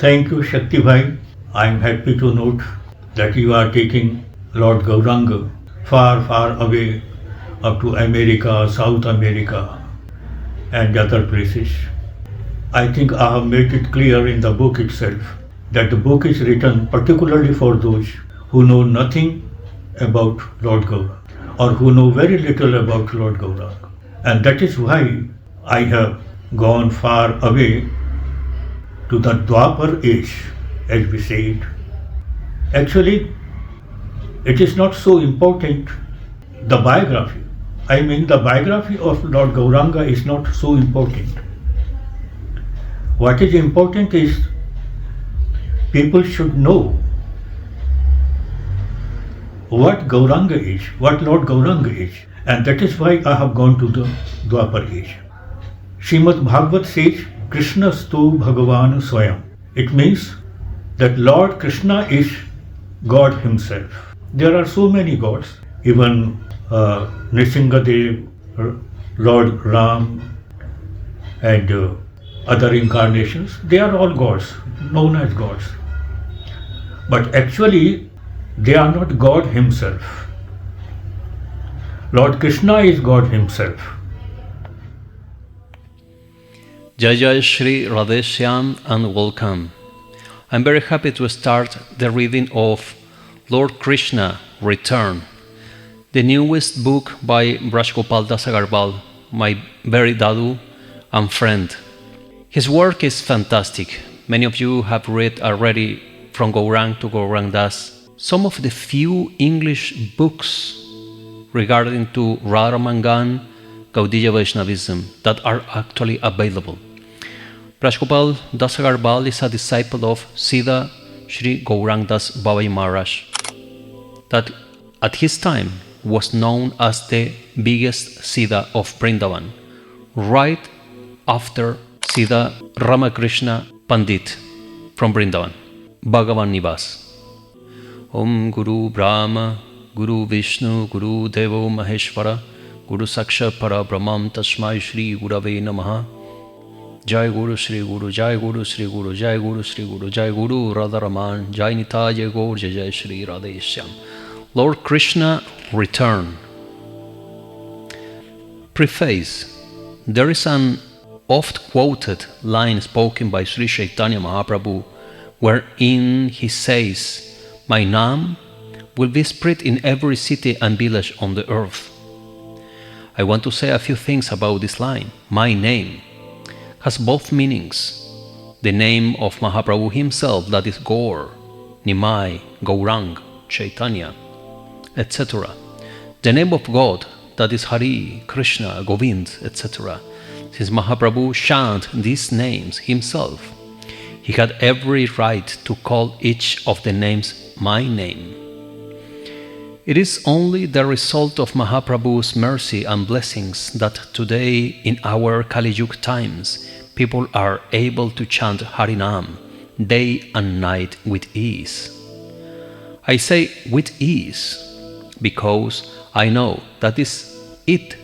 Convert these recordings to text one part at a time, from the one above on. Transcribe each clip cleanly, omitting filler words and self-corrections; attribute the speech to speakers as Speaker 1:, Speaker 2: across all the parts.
Speaker 1: Thank you, Shakti Bhai. I am happy to note that you are taking Lord Gouranga far, far away up to America, South America, and other places. I think I have made it clear in the book itself that the book is written particularly for those who know nothing about Lord Gouranga or who know very little about Lord Gouranga. And that is why I have gone far away to the Dwapar age, as we say it. Actually, it is not so important, the biography. I mean, the biography of Lord Gouranga is not so important. What is important is people should know what Gouranga is, what Lord Gouranga is, and that is why I have gone to the Dwapar age. Srimad Bhagavad says, Krishna stu Bhagavan Swayam. It means that Lord Krishna is God himself. There are so many gods, even Nrsimhadev, Lord Ram, and other incarnations, they are all gods, known as gods. But actually, they are not God himself. Lord Krishna is God himself.
Speaker 2: Jay Sri Radheshyam and welcome. I'm very happy to start the reading of Lord Krishna Return, the newest book by Braj Gopal Agrawal, my very dadu and friend. His work is fantastic. Many of you have read already From Gourang to Gourang Das. Some of the few English books regarding to Radha Gaudiya Vaishnavism that are actually available. Braj Gopal Agrawal is a disciple of Siddha Sri Gourang Das Babai Maharaj, that at his time was known as the biggest Siddha of Vrindavan, right after Siddha Ramakrishna Pandit from Vrindavan, Bhagavan Nivas. Om Guru Brahma, Guru Vishnu, Guru Devo Maheshwara, Guru Saksha Para Brahman Tasmai Shri Gurave Namaha. Jai Guru Sri Guru, Jai Guru Sri Guru, Jai Guru Sri Guru, Jai Guru Radharaman, Jai Nitya Gaur, Jai Sri Radheshyam. Lord Krishna Return. Preface. There is an oft-quoted line spoken by Sri Chaitanya Mahaprabhu wherein he says, "My name will be spread in every city and village on the earth." I want to say a few things about this line. My name has both meanings. The name of Mahaprabhu himself, that is Gaur, Nimai, Gourang, Chaitanya, etc. The name of God, that is Hari, Krishna, Govind, etc. Since Mahaprabhu chanted these names himself, he had every right to call each of the names my name. It is only the result of Mahaprabhu's mercy and blessings that today, in our Kali Yuga times, people are able to chant Harinam day and night with ease. I say with ease because I know that it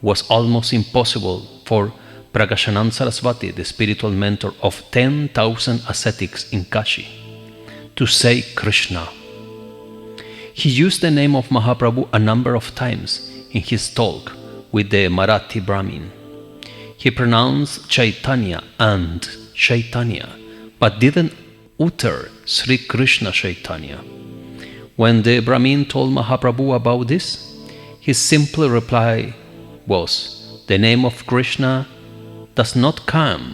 Speaker 2: was almost impossible for Pragashanand Saraswati, the spiritual mentor of 10,000 ascetics in Kashi, to say Krishna. He used the name of Mahaprabhu a number of times in his talk with the Marathi Brahmin. He pronounced Chaitanya and Chaitanya, but didn't utter Sri Krishna Chaitanya. When the Brahmin told Mahaprabhu about this, his simple reply was, "The name of Krishna does not come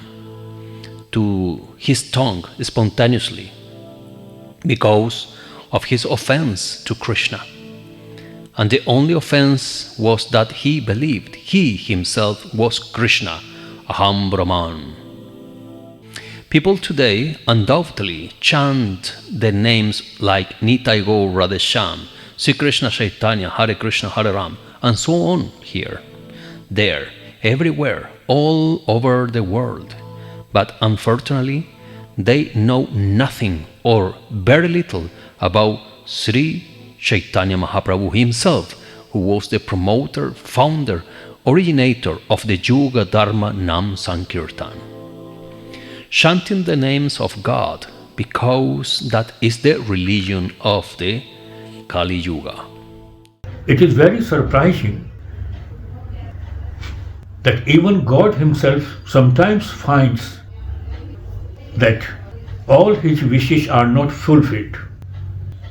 Speaker 2: to his tongue spontaneously because of his offense to Krishna. And the only offense was that he believed he himself was Krishna, Aham Brahman." People today undoubtedly chant the names like Nitya Gaur Radheshyam, Sri Krishna Chaitanya, Hare Krishna, Hare Ram, and so on here, there, everywhere, all over the world. But unfortunately, they know nothing or very little about Sri Chaitanya Mahaprabhu himself, who was the promoter, founder, originator of the Yuga Dharma Nam Sankirtana. chanting the names of God, because that is the religion of the Kali Yuga.
Speaker 1: It is very surprising that even God himself sometimes finds that all his wishes are not fulfilled.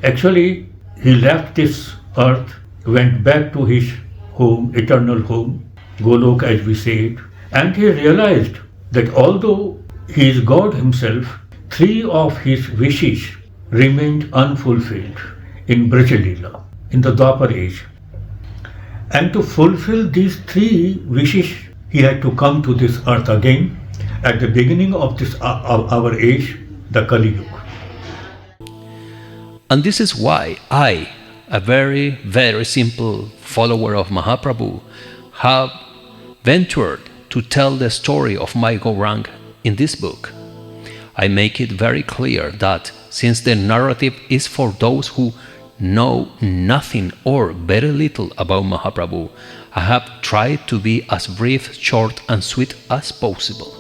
Speaker 1: Actually, he left this earth, went back to his home, eternal home, Golok as we say it, and he realized that although he is God himself, 3 of his wishes remained unfulfilled in Braj Lila, in the Dwapar age. And to fulfill these 3 wishes, he had to come to this earth again at the beginning of this our age, the Kali Yuga.
Speaker 2: And this is why I, a very, very simple follower of Mahaprabhu, have ventured to tell the story of my Gouranga in this book. I make it very clear that since the narrative is for those who know nothing or very little about Mahaprabhu, I have tried to be as brief, short and sweet as possible.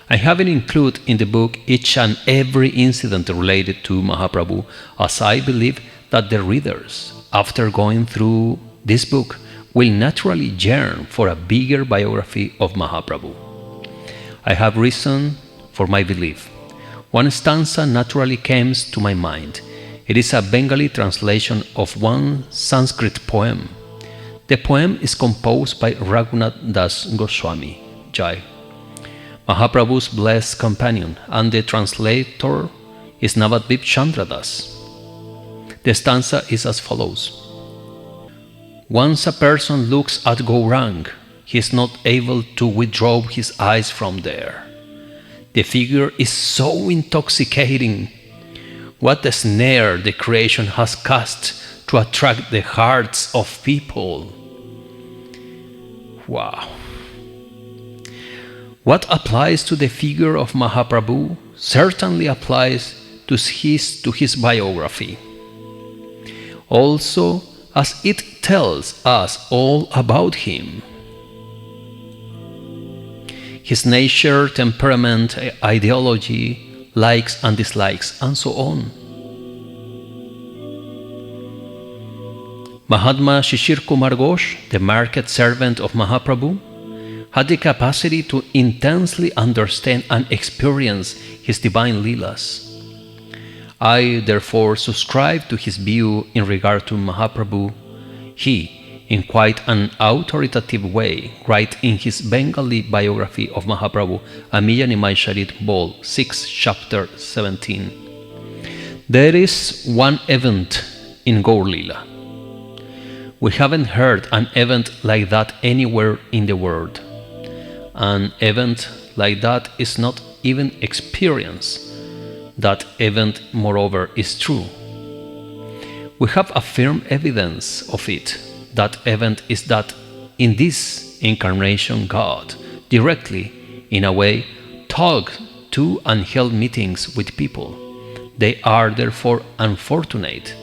Speaker 2: I haven't included in the book each and every incident related to Mahaprabhu, as I believe that the readers, after going through this book, will naturally yearn for a bigger biography of Mahaprabhu. I have reason for my belief. One stanza naturally came to my mind. It is a Bengali translation of one Sanskrit poem. The poem is composed by Raghunath Das Goswami, Jai, Mahaprabhu's blessed companion, and the translator is Navadvip Chandra Das. The stanza is as follows. Once a person looks at Gouranga, he is not able to withdraw his eyes from there. The figure is so intoxicating. What a snare the creation has cast to attract the hearts of people. Wow. What applies to the figure of Mahaprabhu certainly applies to his biography. Also, as it tells us all about him. His nature, temperament, ideology, likes and dislikes, and so on. Mahatma Shishir Kumar Ghosh, the market servant of Mahaprabhu, had the capacity to intensely understand and experience his divine Lilas. I therefore subscribe to his view in regard to Mahaprabhu. He, in quite an authoritative way, writes in his Bengali biography of Mahaprabhu, Amiya Nimai Sharit Bol 6, chapter 17. There is one event in Gaur Lila. We haven't heard an event like that anywhere in the world. An event like that is not even experienced. That event, moreover, is true. We have a firm evidence of it. That event is that in this incarnation God directly, in a way, talked to and held meetings with people. They are therefore unfortunate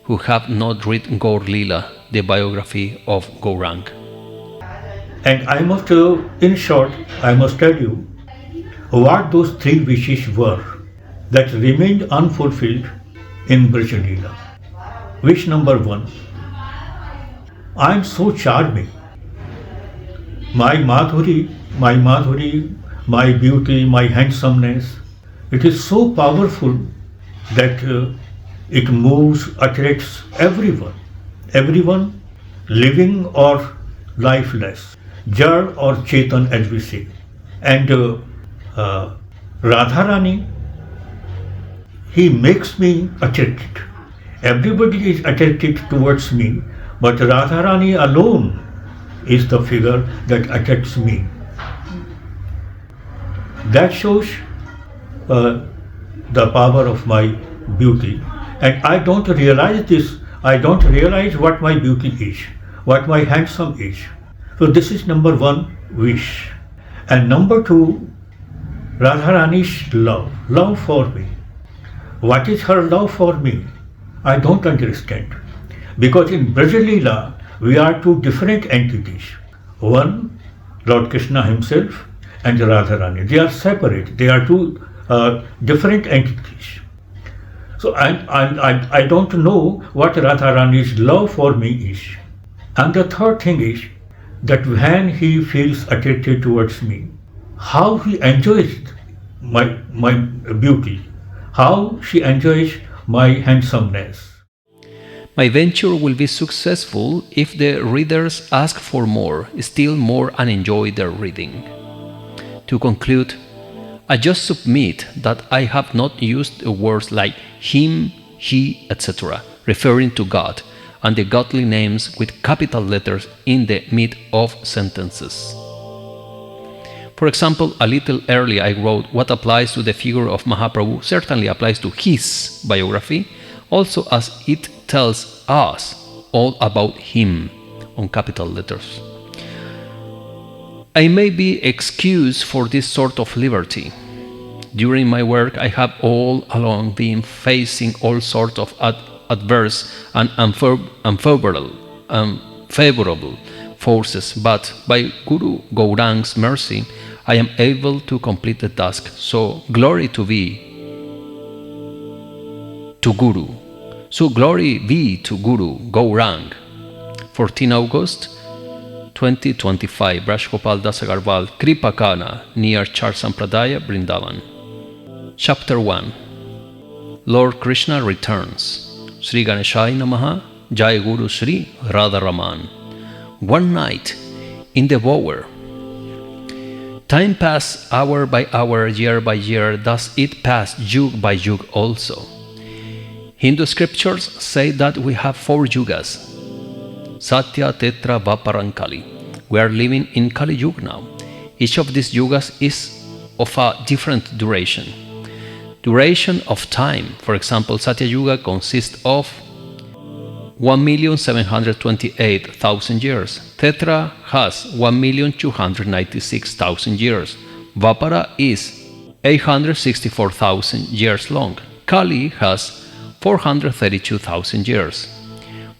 Speaker 2: who have not read Gaur Lila, the biography of Gouranga.
Speaker 1: And I must, in short, I must tell you what those 3 wishes were that remained unfulfilled in Braj Lila. Wish number 1. I am so charming. My Madhuri, my beauty, my handsomeness, it is so powerful that it moves, attracts everyone living or lifeless, Jad or Chetan as we say. And Radharani, he makes me attracted. Everybody is attracted towards me, but Radharani alone is the figure that attracts me. That shows the power of my beauty. And I don't realize this. I don't realize what my beauty is, what my handsome is. So this is number 1 wish. And number 2, Radharani's love for me. What is her love for me? I don't understand. Because in Braj Lila, we are 2 different entities. One, Lord Krishna himself, and Radharani. They are separate. They are two different entities. So I don't know what Radharani's love for me is. And the third thing is that when he feels attracted towards me, how he enjoys my beauty, how she enjoys my handsomeness.
Speaker 2: My venture will be successful if the readers ask for more, still more, and enjoy their reading. To conclude, I just submit that I have not used words like him, he, etc., referring to God, and the godly names with capital letters in the mid of sentences. For example, a little earlier I wrote what applies to the figure of Mahaprabhu certainly applies to his biography, also as it tells us all about him on capital letters. I may be excused for this sort of liberty. During my work, I have all along been facing all sorts of adverse and unfavorable forces, but by Guru Gouranga's mercy, I am able to complete the task. So glory be to Guru Gouranga. 14 August 2025, Braj Gopal Das Agrawal, Kripakana, near Char Sampradaya, Vrindavan. Chapter 1. Lord Krishna returns. Sri Ganeshaya Namaha, Jai Guru Sri Radharaman. One night in the bower. Time passed hour by hour, year by year, thus it passed yug by yug also. Hindu scriptures say that we have 4 yugas. Satya, Tetra, Dwapara, Kali. We are living in Kali Yuga now. Each of these yugas is of a different duration. Duration of time, for example, Satya Yuga consists of 1,728,000 years. Tetra has 1,296,000 years. Dwapara is 864,000 years long. Kali has 432,000 years.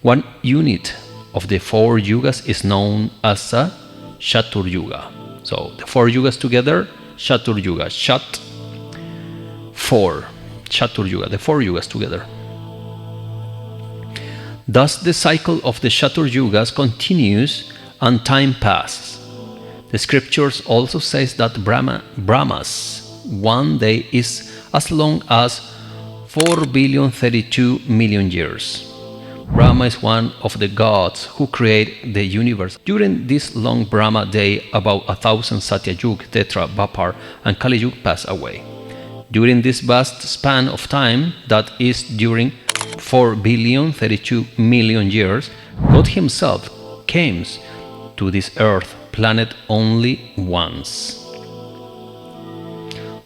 Speaker 2: One unit of the 4 yugas is known as a Chatur Yuga. So the 4 yugas together, Chatur Yuga. Chat 4, Chatur Yuga, the 4 yugas together. Thus the cycle of the Chatur Yugas continues and time passes. The scriptures also says that Brahma's one day is as long as 4,032,000,000 years. Brahma is one of the gods who create the universe. During this long Brahma day, about 1,000 Satya Yuga, Tetra, Dwapara, and Kali Yuga pass away. During this vast span of time, that is during 4,032,000,000 years, God Himself came to this earth planet only once.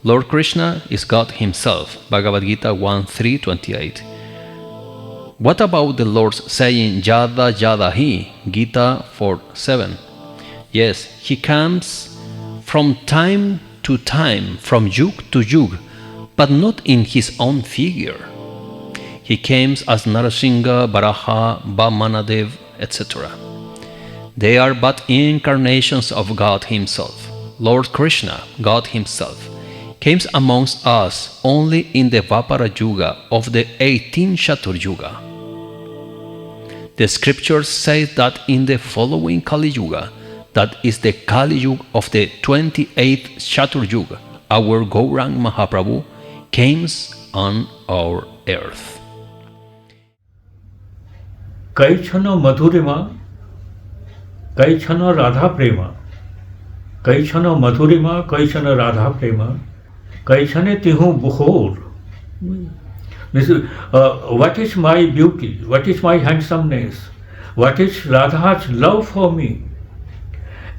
Speaker 2: Lord Krishna is God Himself, Bhagavad Gita 1.3.28. What about the Lord's saying Yada Yada Hi, Gita 4.7? Yes, He comes from time to time, from yug to yug, but not in His own figure. He came as Narasingha, Varaha, Vamanadev, etc. They are but incarnations of God Himself. Lord Krishna, God Himself, came amongst us only in the Dwapara Yuga of the 18th Chatur Yuga. The scriptures say that in the following Kali Yuga, that is the Kali Yuga of the 28th Chatur Yuga, our Gouranga Mahaprabhu came on our earth.
Speaker 1: Kaichana Madhurima, Kaichana Radha Prema, Kaichana Madhurima, Kaichana Radha Prema, Kaichane Tihu Bukhor. What is my beauty? What is my handsomeness? What is Radha's love for me?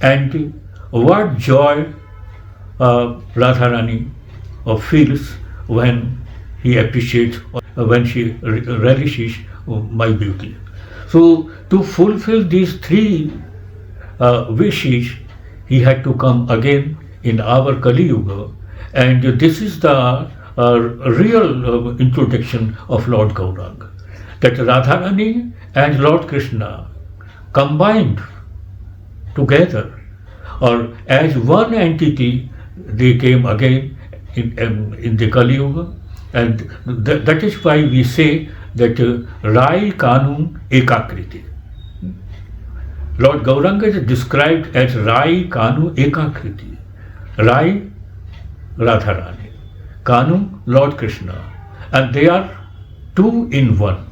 Speaker 1: And what joy Radharani feels when he appreciates, when she relishes my beauty. So to fulfill these 3 wishes, he had to come again in our Kali Yuga, and this is the real introduction of Lord Gouranga, that Radharani and Lord Krishna combined together or as one entity they came again in the Kali Yuga, and that is why we say that Rai Kanun Ekakriti. Lord Gouranga is described as Rai Kanu Ekakriti. Rai, Radharani. Kanu, Lord Krishna. And they are two in one.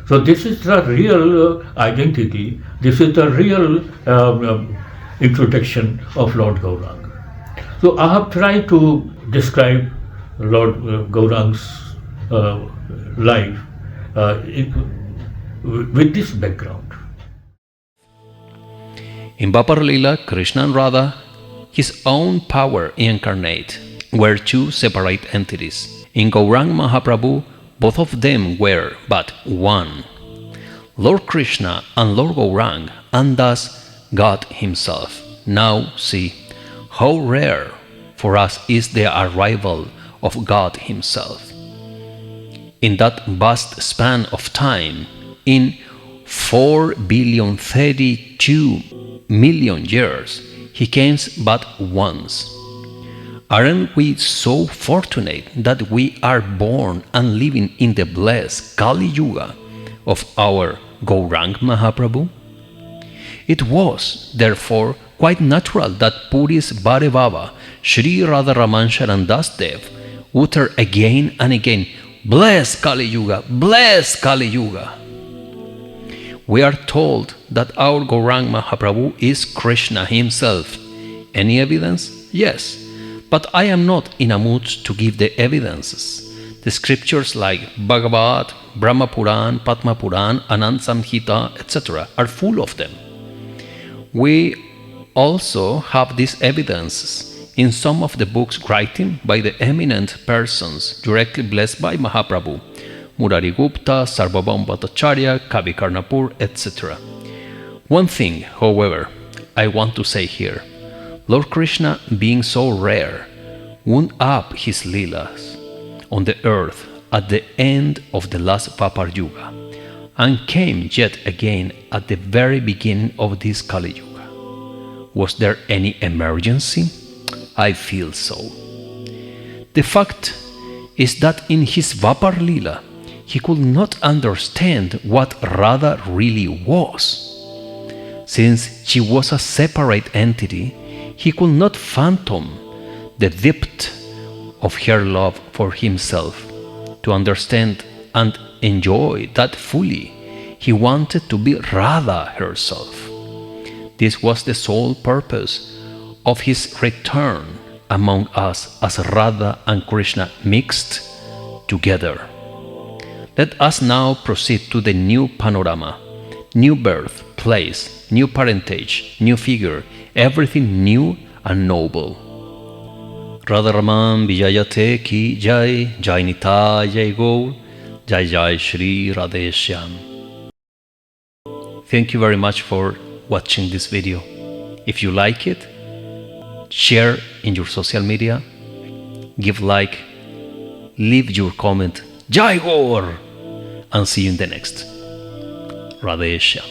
Speaker 1: So this is the real identity. This is the real introduction of Lord Gouranga. So I have tried to describe Lord Gouranga's life with this background.
Speaker 2: In Vapar Lila, Krishna and Radha, his own power incarnate, were two separate entities. In Gouranga Mahaprabhu, both of them were but one. Lord Krishna and Lord Gouranga, and thus God Himself. Now see how rare for us is the arrival of God Himself. In that vast span of time, in 4,032,000,000 years, He came but once. Aren't we so fortunate that we are born and living in the blessed Kali Yuga of our Gouranga Mahaprabhu? It was, therefore, quite natural that Puri's Bhare Baba, Sri Radharaman Sharan Dasdev, uttered again and again, "Bless Kali Yuga! Bless Kali Yuga!" We are told that our Gouranga Mahaprabhu is Krishna Himself. Any evidence? Yes. But I am not in a mood to give the evidences. The scriptures like Bhagavad, Brahma Puran, Padma Puran, Anand Samhita, etc. are full of them. We also have these evidences in some of the books written by the eminent persons directly blessed by Mahaprabhu, Murari Gupta, Sarvabhaum Bhattacharya, Kavi Karnapur, etc. One thing, however, I want to say here. Lord Krishna, being so rare, wound up his Lilas on the earth at the end of the last Vapar Yuga and came yet again at the very beginning of this Kali Yuga. Was there any emergency? I feel so. The fact is that in his Vapar Lila, he could not understand what Radha really was. Since she was a separate entity, he could not fathom the depth of her love for himself. To understand and enjoy that fully, he wanted to be Radha herself. This was the sole purpose of his return among us as Radha and Krishna mixed together. Let us now proceed to the new panorama, new birth, place, new parentage, new figure, everything new and noble. Radharaman Vijayate Ki Jai, Jai Nita, Jai Gour, Jai Jai Sri Radheshyam. Thank you very much for watching this video. If you like it, share in your social media, give like, leave your comment, Jai Gour, and see you in the next. Radheshyam.